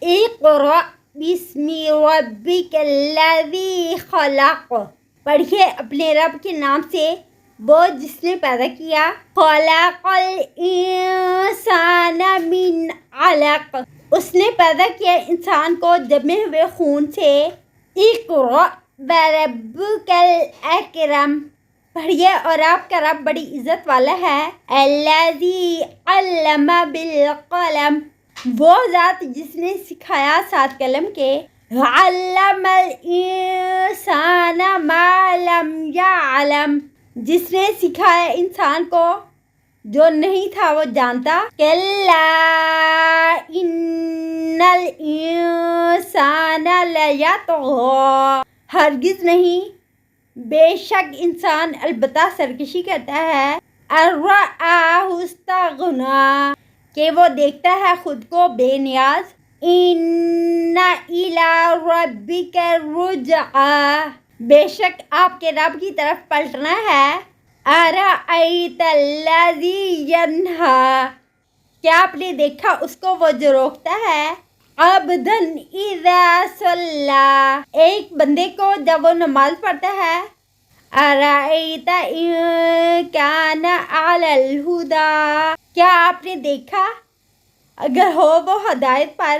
اقرأ بسم ربک الذی خلق، پڑھیے اپنے رب کے نام سے وہ جس نے پیدا کیا. خلق الانسان من علق، اس نے پیدا کیا انسان کو جمے ہوئے خون سے. اقرأ وربک الاکرم، پڑھیے اور آپ کا رب بڑی عزت والا ہے. الذی علم بالقلم، وہ ذات جس نے سکھایا سات قلم کے. علم الانسان ما لم یعلم، جس نے سکھایا انسان کو جو نہیں تھا وہ جانتا. کلا ان الانسان لیطغی، ہرگز نہیں، بے شک انسان البتہ سرکشی کرتا ہے. ان رآہ استغنی، کہ وہ دیکھتا ہے خود کو بے نیاز. ان الی ربک الرجعی، بے شک آپ کے رب کی طرف پلٹنا ہے. ارأیت الذی ینہی، کیا آپ نے دیکھا اس کو وہ جو روکتا ہے. عبدا اذا صلی، ایک بندے کو جب وہ نماز پڑھتا ہے. ارأیت ان کان علی الہدی، کیا آپ نے دیکھا اگر ہو وہ ہدایت پر.